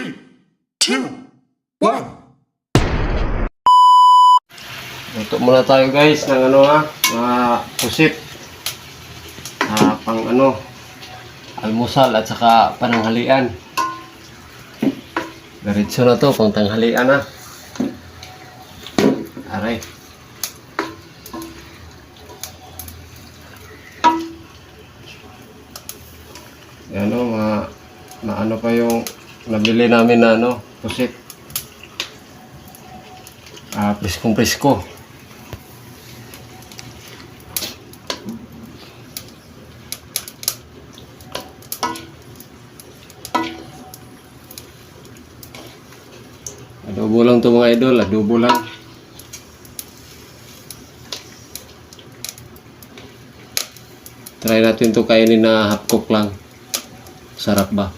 3, 2, 1. Luto muna tayo guys ng mga pusit. Pang almusal at saka pananghalian. Diretso na to, pang tanghalian na. Aray. Yan maano pa yung nabili namin na pusit. Priskong prisko. Adobo lang to mga idol, adobo lang. Try natin to kainin na half cook lang. Sarap ba?